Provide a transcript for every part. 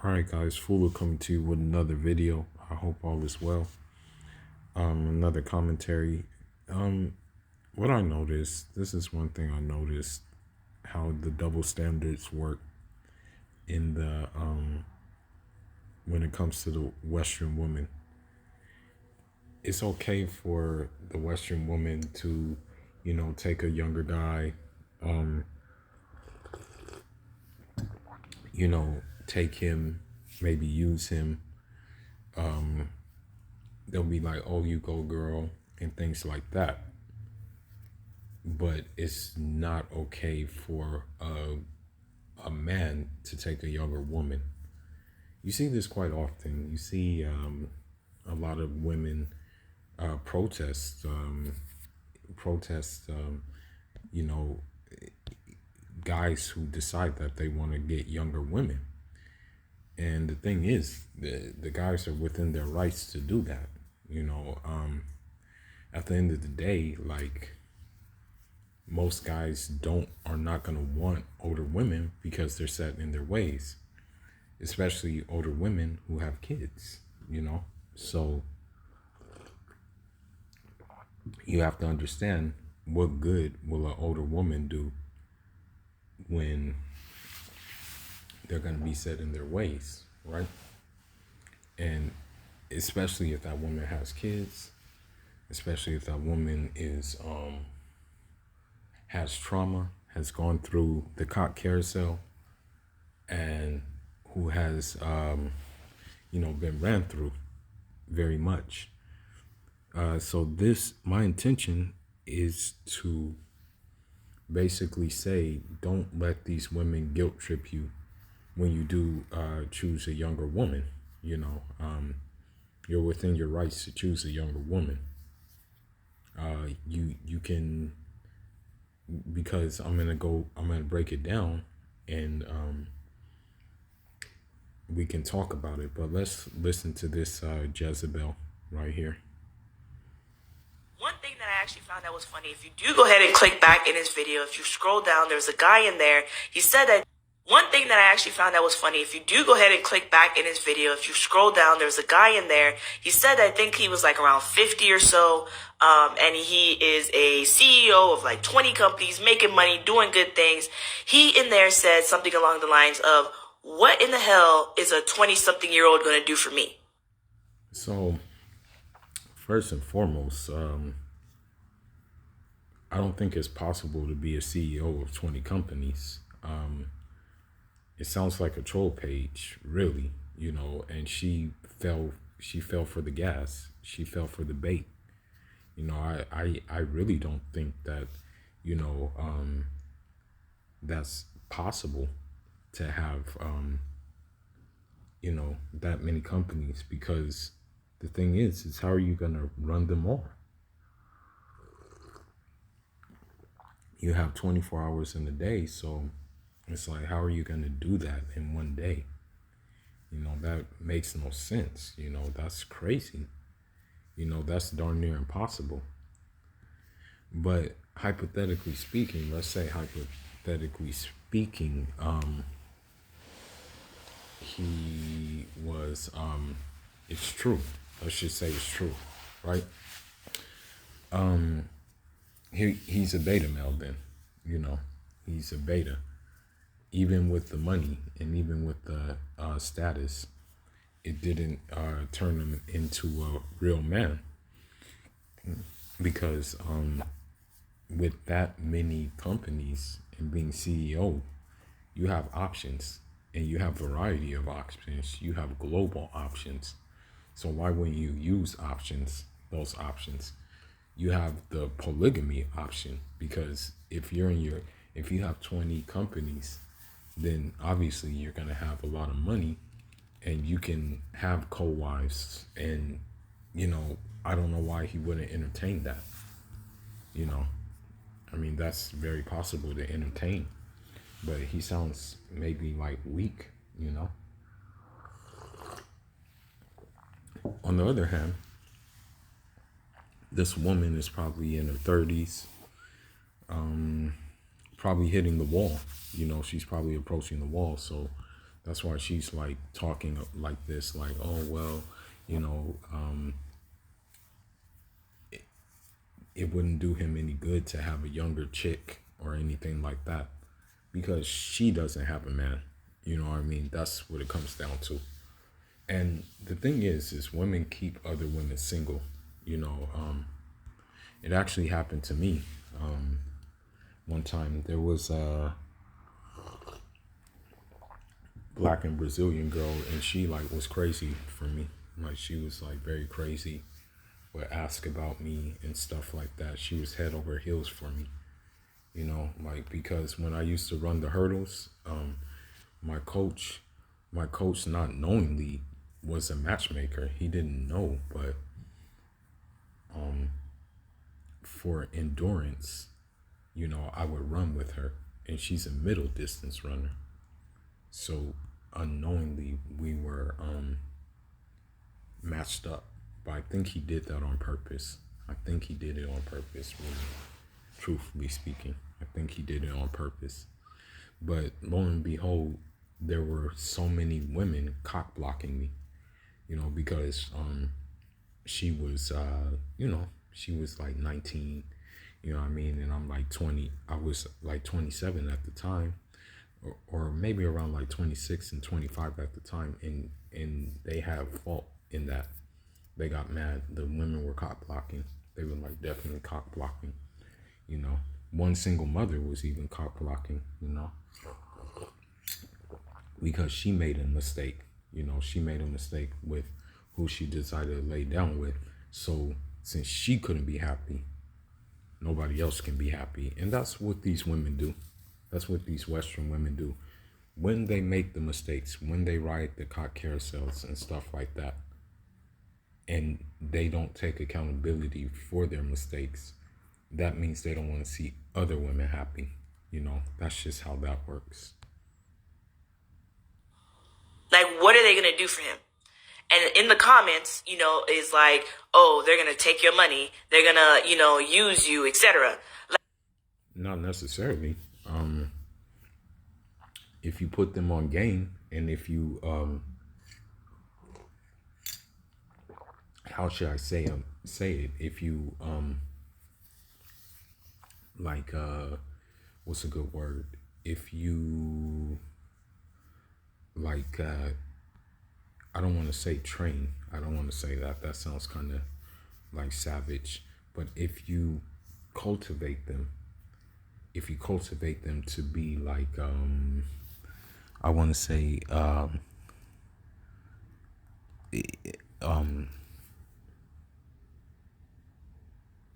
Alright guys, Fuller coming to you with another video. I hope all is well. Another commentary. What I noticed, this is one thing I noticed, how the double standards work in the when it comes to the Western woman. It's okay for the Western woman to, take a younger guy, take him, maybe use him. They'll be like, oh, you go girl, and things like that. But it's not okay for a man to take a younger woman. You see this quite often. You see a lot of women protest, guys who decide that they want to get younger women. And the thing is, the guys are within their rights to do that. At the end of the day, like, most guys are not going to want older women because they're set in their ways, especially older women who have kids, So you have to understand, what good will an older woman do when they're going to be set in their ways, right? And especially if that woman has kids, especially if that woman has trauma, has gone through the cock carousel, and who has been ran through very much. So my intention is to basically say, don't let these women guilt trip you when you do choose a younger woman. You're within your rights to choose a younger woman. You can, because I'm gonna break it down, and we can talk about it. But let's listen to this Jezebel right here. One thing that I actually found that was funny, if you do go ahead and click back in his video, if you scroll down, there's a guy in there. He said that one thing that I actually found that was funny, if you do go ahead and click back in his video, if you scroll down, there's a guy in there. He said that I think he was like around 50 or so. And he is a CEO of like 20 companies, making money, doing good things. He in there said something along the lines of, what in the hell is a 20-something-year-old going to do for me? So, first and foremost, I don't think it's possible to be a CEO of 20 companies. It sounds like a troll page, really, and she fell for the gas. She fell for the bait. I really don't think that, that's possible to have, that many companies, because the thing is how are you going to run them all? You have 24 hours in a day, so it's like, how are you going to do that in one day? That makes no sense. That's crazy. That's darn near impossible. But hypothetically speaking, let's say hypothetically speaking, he was, it's true. Let's just say it's true, right? He's a beta male then, he's a beta. Even with the money and even with the status, it didn't turn him into a real man. Because with that many companies and being CEO, you have options, and you have variety of options. You have global options. So why wouldn't you use those options? You have the polygamy option, because if you have 20 companies, then obviously you're going to have a lot of money, and you can have co-wives, and I don't know why he wouldn't entertain that. That's very possible to entertain, but he sounds maybe like weak. On the other hand, this woman is probably in her 30s, probably hitting the wall. She's probably approaching the wall. So That's why she's like talking like this, like, oh well, you know, it wouldn't do him any good to have a younger chick or anything like that, because she doesn't have a man. You know what I mean? That's what it comes down to. And the thing is women keep other women single. You know, it actually happened to me. One time there was a black and Brazilian girl, and she like was crazy for me. Like she was like very crazy, would ask about me and stuff like that. She was head over heels for me. You know, like because when I used to run the hurdles, my coach, not knowingly was a matchmaker. He didn't know, but for endurance, you know, I would run with her, and she's a middle distance runner. So unknowingly, we were matched up. But I think he did that on purpose. I think he did it on purpose, really, truthfully speaking. I think he did it on purpose. But lo and behold, there were so many women cock blocking me, you know, because she was, she was like 19, you know what I mean? And I'm like 20. I was like 27 at the time, or maybe around like 26 and 25 at the time. And they have fault in that. They got mad. The women were cock blocking. They were like definitely cock blocking, you know. One single mother was even cock blocking, you know, because she made a mistake. You know, she made a mistake with who she decided to lay down with. So since she couldn't be happy, nobody else can be happy. And that's what these women do. That's what these Western women do. When they make the mistakes, when they ride the cock carousels and stuff like that, and they don't take accountability for their mistakes, that means they don't want to see other women happy. You know, that's just how that works. Like, what are they going to do for him? And in the comments, you know, is like, oh, they're going to take your money. They're going to, you know, use you, etc. Not necessarily. If you put them on game, and if you, how should I say it? If you, like, what's a good word? If you, like, I don't want to say train. I don't want to say that. That sounds kind of like savage. But if you cultivate them, to be like, I want to say,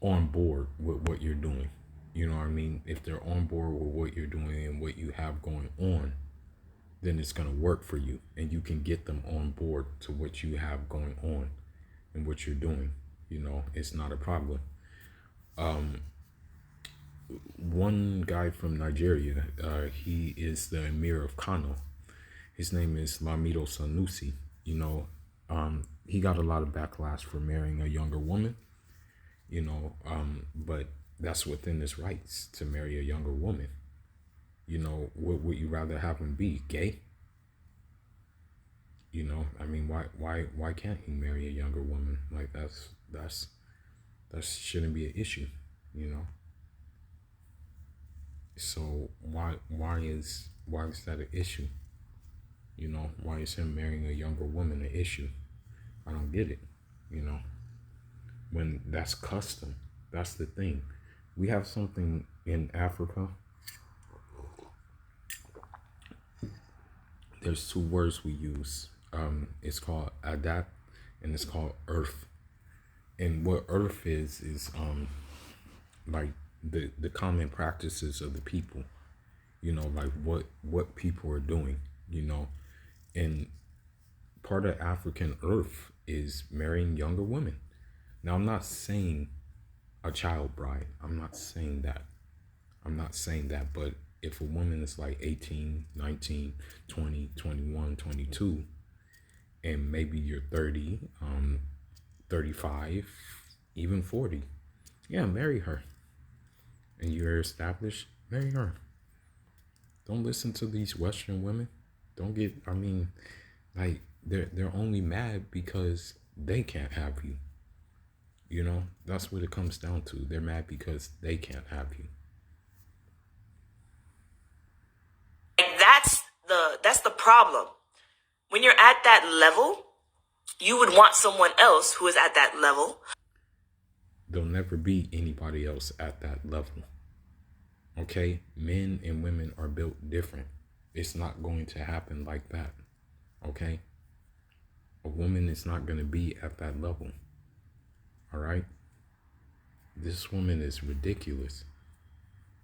on board with what you're doing. You know what I mean? If they're on board with what you're doing and what you have going on, then it's going to work for you, and you can get them on board to what you have going on and what you're doing. You know, it's not a problem. One guy from Nigeria, he is the Emir of Kano. His name is Lamido Sanusi. You know, he got a lot of backlash for marrying a younger woman, you know, but that's within his rights to marry a younger woman. You know, what would you rather have him be? Gay? You know, I mean, why can't he marry a younger woman? Like that shouldn't be an issue, you know. So why is that an issue? You know, why is him marrying a younger woman an issue? I don't get it, you know. When that's custom, that's the thing. We have something in Africa. There's two words we use. It's called adat, and it's called earth. And what earth is like the common practices of the people. You know, like what people are doing. You know, and part of African earth is marrying younger women. Now, I'm not saying a child bride. I'm not saying that. But if a woman is like 18, 19, 20, 21, 22, and maybe you're 30, 35, even 40, yeah, marry her. And you're established, marry her. Don't listen to these Western women. Don't get. I mean, like they're only mad because they can't have you. You know, that's what it comes down to. They're mad because they can't have you. Like that's the problem. When you're at that level, you would want someone else who is at that level. There'll never be anybody else at that level. Okay? Men and women are built different. It's not going to happen like that. Okay? A woman is not going to be at that level. All right? This woman is ridiculous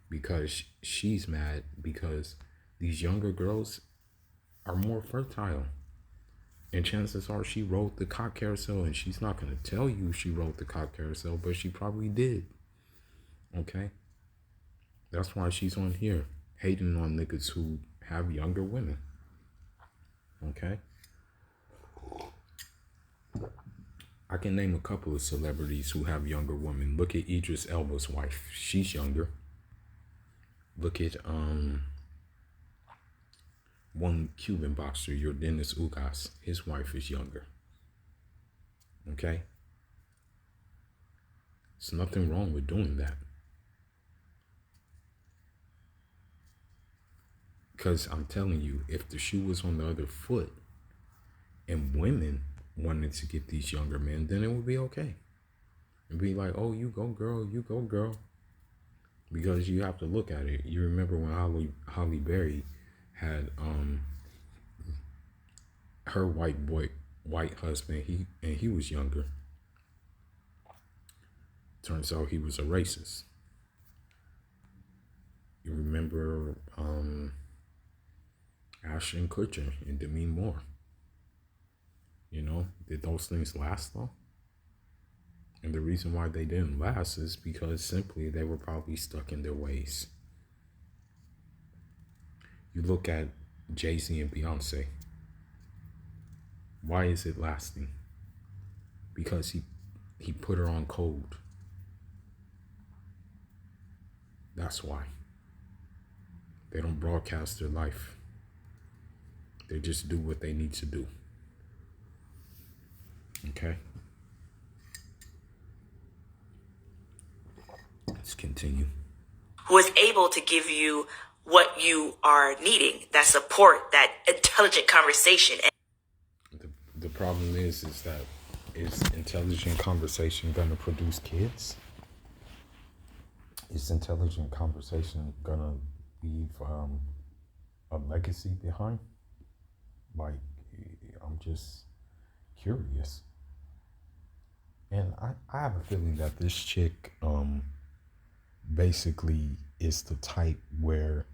because she's mad because these younger girls are more fertile. And chances are she rode the cock carousel, and she's not going to tell you she rode the cock carousel, but she probably did. Okay? That's why she's on here hating on niggas who have younger women. Okay? I can name a couple of celebrities who have younger women. Look at Idris Elba's wife. She's younger. Look at one Cuban boxer, Yordenis Ugas. His wife is younger. Okay? There's nothing wrong with doing that. Because I'm telling you, if the shoe was on the other foot and women wanted to get these younger men, then it would be okay. And be like, oh, you go girl, you go girl. Because you have to look at it. You remember when Halle Berry had her white husband, he was younger. Turns out he was a racist. You remember Ashton Kutcher and Demi Moore. You know, did those things last though? And the reason why they didn't last is because simply they were probably stuck in their ways. You look at Jay-Z and Beyonce. Why is it lasting? Because he put her on code. That's why. They don't broadcast their life. They just do what they need to do. Okay? Let's continue. Who is able to give you what you are needing, that support, that intelligent conversation. The problem is that is intelligent conversation gonna produce kids? Is intelligent conversation gonna leave a legacy behind? Like, I'm just curious. And I have a feeling that this chick basically is the type where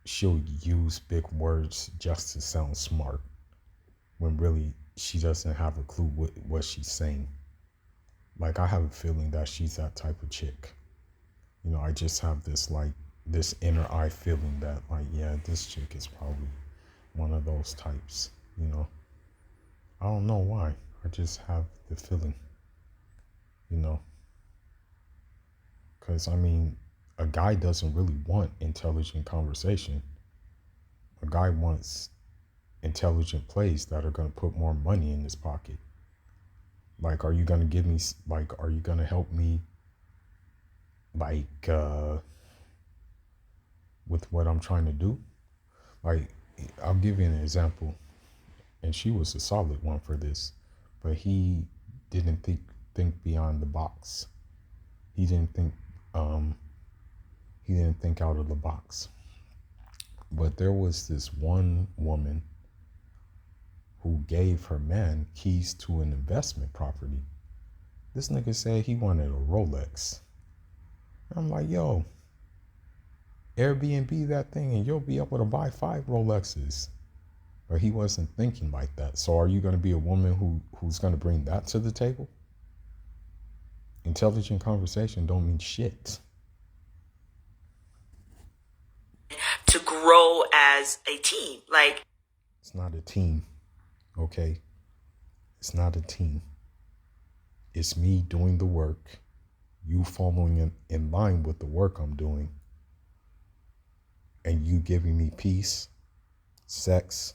she'll use big words just to sound smart when really she doesn't have a clue what she's saying. Like, I have a feeling that she's that type of chick. You know, I just have this inner eye feeling that, like, yeah, this chick is probably one of those types, you know. I don't know why. I just have the feeling, you know. Because, I mean, a guy doesn't really want intelligent conversation. A guy wants intelligent plays that are going to put more money in his pocket. Like, are you going to give me, like, are you going to help me, like, with what I'm trying to do? Like, I'll give you an example. And she was a solid one for this. But he didn't think beyond the box. He didn't think out of the box. But there was this one woman who gave her man keys to an investment property. This nigga said he wanted a Rolex. I'm like, yo, Airbnb that thing and you'll be able to buy 5 Rolexes. But he wasn't thinking like that. So are you going to be a woman who's going to bring that to the table? Intelligent conversation don't mean shit. To grow as a team. Like, it's not a team. Okay? It's not a team. It's me doing the work, you following in line with the work I'm doing, and you giving me peace sex,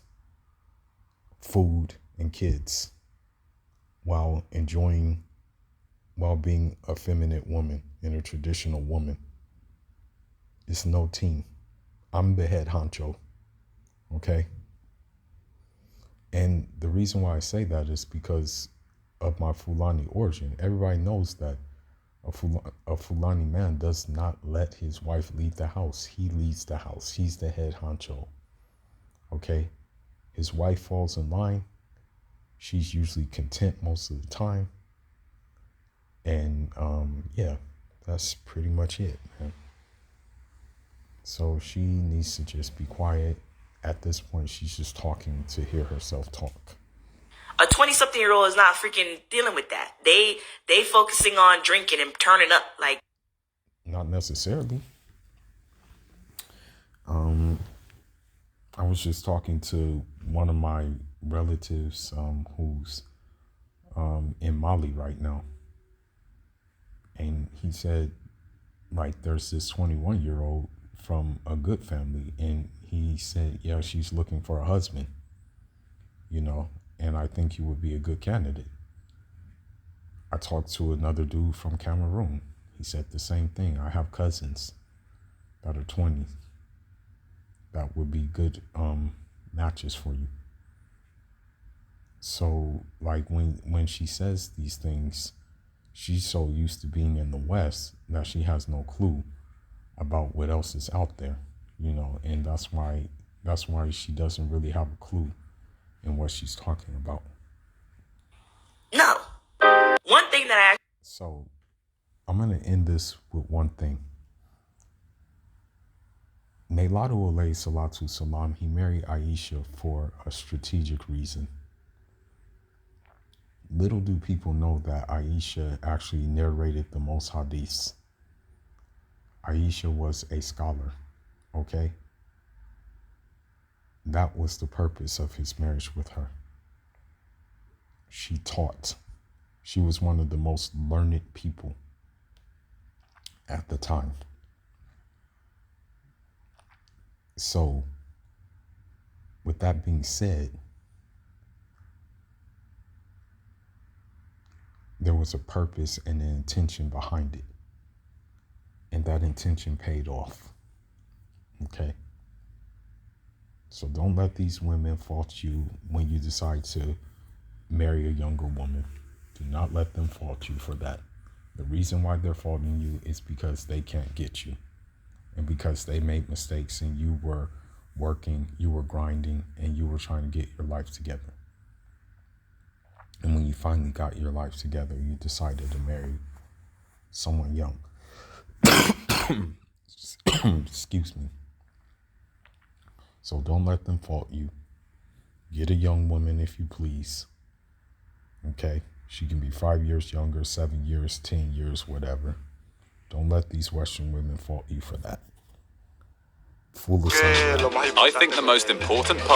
food, and kids while being a feminine woman and a traditional woman. It's no team. I'm the head honcho, okay? And the reason why I say that is because of my Fulani origin. Everybody knows that a Fulani man does not let his wife leave the house. He leads the house. He's the head honcho, okay? His wife falls in line. She's usually content most of the time. And yeah, that's pretty much it, man. So she needs to just be quiet. At this point, she's just talking to hear herself talk. A 20-something-year-old is not freaking dealing with that. They focusing on drinking and turning up. Like, not necessarily. I was just talking to one of my relatives who's in Mali right now. And he said, like, there's this 21-year-old from a good family. And he said, yeah, she's looking for a husband, you know, and I think you would be a good candidate. I talked to another dude from Cameroon. He said the same thing. I have cousins that are 20 that would be good matches for you. So, like, when she says these things, she's so used to being in the West that she has no clue about what else is out there, you know, and that's why she doesn't really have a clue in what she's talking about. no. One thing that So I'm going to end this with one thing. Neladu alayhi salatu salam, he married Aisha for a strategic reason. Little do people know that Aisha actually narrated the most hadiths. Aisha was a scholar, okay? That was the purpose of his marriage with her. She taught. She was one of the most learned people at the time. So, with that being said, there was a purpose and an intention behind it. And that intention paid off. Okay? So don't let these women fault you when you decide to marry a younger woman. Do not let them fault you for that. The reason why they're faulting you is because they can't get you. And because they made mistakes and you were working, you were grinding, and you were trying to get your life together. And when you finally got your life together, you decided to marry someone young. Excuse me. So don't let them fault you. Get a young woman if you please. Okay? She can be 5 years younger, 7 years, 10 years, whatever. Don't let these Western women fault you for that. I think the most important part